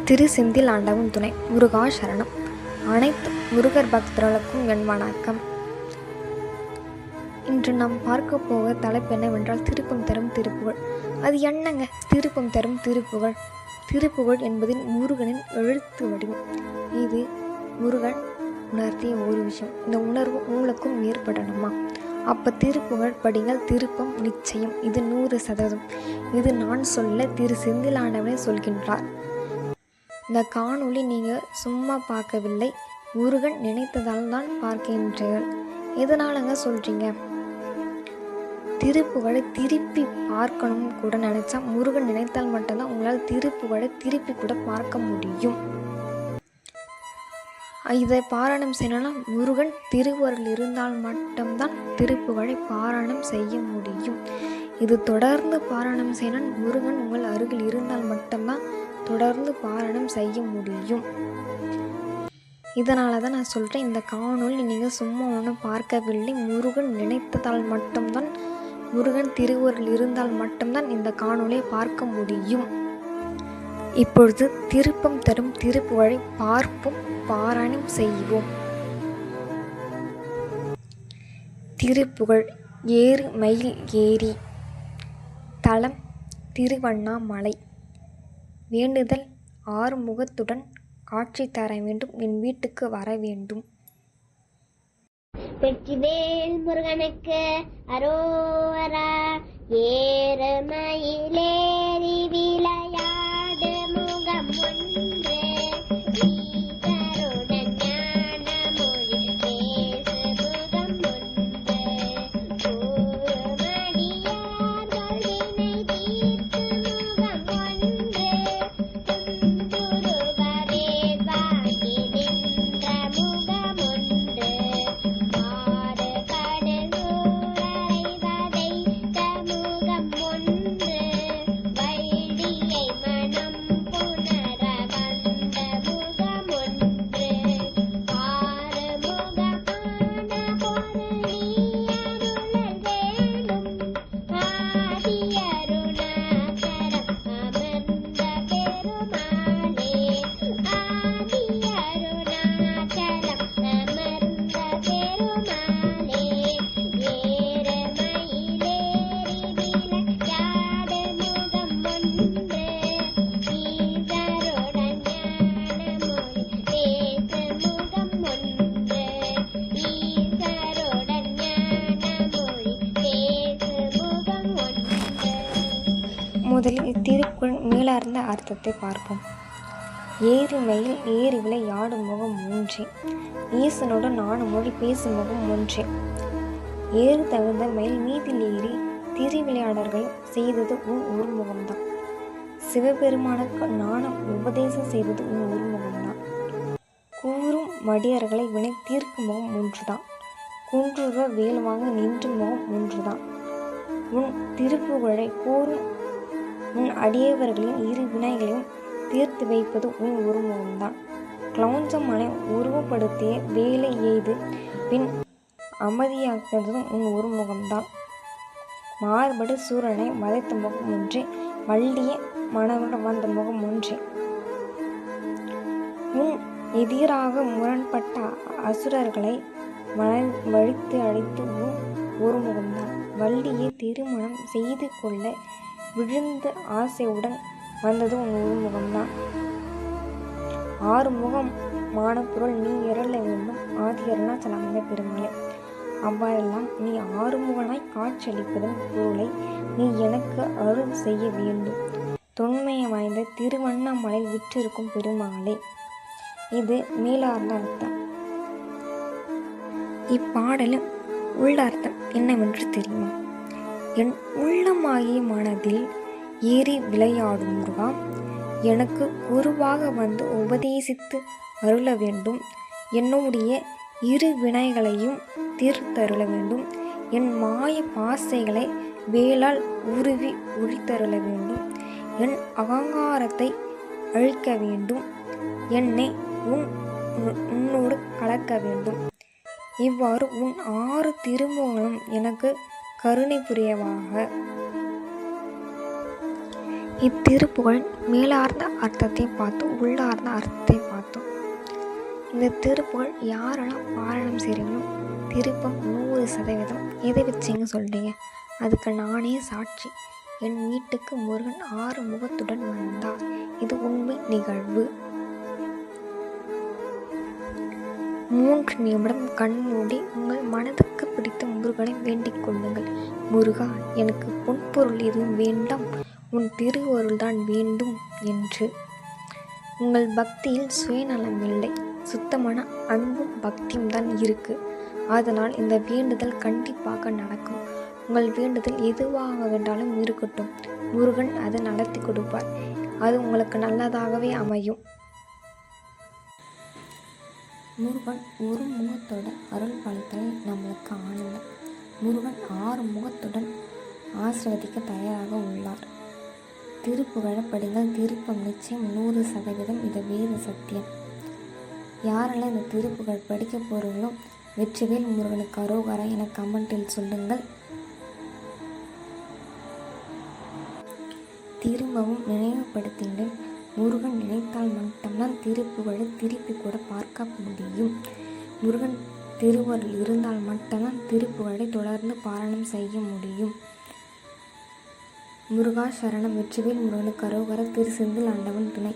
திரு செந்தில் ஆண்டவன் துணை. முருகா சரணம். அனைத்து முருகர் பக்தர்களுக்கும் என் வணக்கம். இன்று நாம் பார்க்க போக தலைப்பு என்னவென்றால் திருப்பம் தரும் திருப்புகழ். அது என்னங்க திருப்பம் தரும் திருப்புகழ்? திருப்புகழ் என்பதில் முருகனின் எழுத்து வடிவம். இது முருகன் உணர்த்திய ஒரு விஷயம். இந்த உணர்வு உங்களுக்கும் ஏற்படணுமா? அப்போ திருப்புகழ் படிகள். திருப்பம் நிச்சயம். இது 100%. இது நான் சொல்ல திரு செந்தில் ஆண்டவனே சொல்கின்றார். இந்த காணொளி நீங்கள் சும்மா பார்க்கவில்லை, முருகன் நினைத்ததால் தான் பார்க்கின்றீர்கள். எதனாலங்க சொல்கிறீங்க? திருப்புகழை திருப்பி பார்க்கணும் கூட நினச்சா முருகன் நினைத்தால் மட்டும்தான் உங்களால் திருப்புகழை திருப்பி கூட பார்க்க முடியும். இதை பாராயணம் செய்யணும்னா முருகன் திருவருள் இருந்தால் மட்டும்தான் திருப்புகழை பாராயணம் செய்ய முடியும். இது தொடர்ந்து பாராயணம் செய்யணும் முருகன் உங்கள் அருகில் இருந்தால் மட்டும்தான் தொடர்ந்து பாராயணம் செய்ய முடியும். இதனால தான் நான் சொல்கிறேன், இந்த காணொளி நீங்கள் சும்மா ஒன்றும் பார்க்கவில்லை, முருகன் நினைத்ததால் மட்டும்தான், முருகன் திருவருள் இருந்தால் மட்டும்தான் இந்த காணொளியை பார்க்க முடியும். இப்பொழுது திருப்பம் தரும் திருப்புகழை பார்ப்போம், பாராயணம் செய்வோம். திருப்புகழ். ஏறு மயில் ஏறி. தலம் திருவண்ணாமலை. வேண்டுதல் ஆறுமுகத்துடன் காட்சி தர வேண்டும், என் வீட்டுக்கு வர வேண்டும். வெற்றிவேல் முருகனுக்கு அரோகரா. ஏறு மயிலேறி விளையாடு முகம் ஒன்று. ஈசருடன் ஞான மொழி பேசு முகம் ஒன்று. கூறுமடியார்கள் வினை தீர்த்து முகம் ஒன்று. துன்புறுபவே வாங்கி நின்ற முகம் ஒன்று. ஆறு கடலூரை வதைத்த முகம் ஒன்று. வைடியை மனம் புணர வந்த முகம் ஒன்று. ஆறு முகமான பொருளி அருளல் வேணும். ஆதி அருணாச்சலம் அமர்ந்த பெருமாளே. ஆதி அருணாச்சலம் அமர்ந்த பெருமாளே. ஏறு மயிலேறி விளையாடு முகம் ஒன்று. ஈசருடன் ஞான மொழி பேசு முகம் ஒன்று. ஈசருடன் ஞான மொழி பேசு முகம் ஒன்று. முதலில் இத்திருக்குறள் மேலார்ந்த அர்த்தத்தை பார்ப்போம். ஏறு மயில் ஏறி விளையாடும் முகம் ஒன்றே. ஈசனுடன் 4 மொழி பேசும் முகம் ஒன்றே. ஏறு தகுந்த மயில் மீதில் ஏறி திருவிளையாடர்கள் செய்தது உன் ஒரு முகம்தான். சிவபெருமானுக்கு ஞானம் உபதேசம் செய்தது உன் ஒரு முகம்தான். கூறும் மடியர்களை வினை தீர்க்கும் முகம் ஒன்றுதான். குன்றுவ வேல் வாங்க நின்று முகம் ஒன்றுதான். உன் திருப்புகழை கூறும் உன் அடியவர்களின் இரு வினைகளையும் தீர்த்து வைப்பது உன் ஒரு முகம்தான். கிளௌஞ்சமனை உருவப்படுத்திய வேலை எய்து பின் அமைதியாக்குவதும் உன் ஒரு முகம்தான். மாறுபடு சூரனை வதைத்த முகம் ஒன்றே. வள்ளிய மனவுடன் வந்த முகம் ஒன்றே. உன் எதிராக முரண்பட்ட அசுரர்களை வழித்து அழைத்து உன் ஒரு முகம்தான். வள்ளியை திருமணம் செய்து கொள்ள விழுந்த ஆசையுடன் வந்தது உன் ஒரு முகம்தான். 6 முகமான பொருள் நீ எறல வேண்டும். ஆதி அருணாச்சலம் அமர்ந்த பெருமாளே. அவ்வாறெல்லாம் நீ 6 முகனாய் காட்சியளிப்பதன் பொருளை நீ எனக்கு அருள் செய்ய வேண்டும். தொன்மையை வாய்ந்த திருவண்ணாமலை விற்றிருக்கும் பெருமாளே. இது மேலார்ந்த அர்த்தம். இப்பாடலின் உள்ளார்த்தம் என்னவென்று தெரியுமா? என் உள்ளமாகிய மனதில் ஏறி விளையாடும் முருகா, எனக்கு குருவாக வந்து உபதேசித்து அருள வேண்டும். என்னுடைய இரு வினைகளையும் தீர்த்தருள வேண்டும். என் மாய பாசைகளை வேளால் உருவி ஒழித்தருள வேண்டும். என் அகங்காரத்தை அழிக்க வேண்டும். என்னை உன்னோடு கலக்க வேண்டும். இவ்வாறு உன் 6 திருமுகங்களும் எனக்கு கருணை புரியவாக. இத்திருப்புகழின் மேலார்ந்த அர்த்தத்தை பார்த்தோம், உள்ளார்ந்த அர்த்தத்தை பார்த்தோம். இந்த திருப்புகழ் யாரெல்லாம் பாராயணம் செய்கிறீங்களோ திருப்பம் 100%. எதை வச்சிங்க சொல்கிறீங்க? அதுக்கு நானே சாட்சி. என் வீட்டுக்கு முருகன் 6 முகத்துடன் வந்தார். இது உண்மை நிகழ்வு. 3 நிமிடம் கண் மூடி உங்கள் மனதுக்கு பிடித்த முருகனை வேண்டிக் கொள்ளுங்கள். முருகா, எனக்கு பொன்பொருள் எதுவும் வேண்டாம், உன் திருவருள்தான் வேண்டும் என்று. உங்கள் பக்தியில் சுயநலம் இல்லை, சுத்தமான அன்பும் பக்தியும் தான் இருக்கு. அதனால் இந்த வேண்டுதல் கண்டிப்பாக நடக்கும். உங்கள் வேண்டுதல் எதுவாக வேண்டாலும் இருக்கட்டும், முருகன் அதை நடத்தி கொடுப்பார். அது உங்களுக்கு நல்லதாகவே அமையும். முருகன் ஒரு முகத்தோட அருள் பாலித்தல் நம்மளுக்கு ஆனந்தம். முருகன் 6 முகத்துடன் ஆசிர்வதிக்க தயாராக உள்ளார். திருப்புகழை படிங்கள், திருப்பம் நிச்சயம் 100%. இது வேத சத்தியம். யாரெல்லாம் இந்த திருப்புகழ் படிக்க போகிறீங்களோ வெற்றிவேல் முருகனுக்கு அரோகரா என கமெண்டில் சொல்லுங்கள். திரும்பவும் நினைவுபடுத்துங்கள், முருகன் நினைத்தால் மட்டும்தான் திருப்புகழை திருப்பி கூட பார்க்க முடியும். முருகன் திருவருள் இருந்தால் மட்டும்தான் திருப்புகழை தொடர்ந்து பாராயணம் செய்ய முடியும். முருகா சரணம். வெற்றிவேல் முருகனுக்கு அரோகரா. திரு செந்தில் ஆண்டவன் துணை.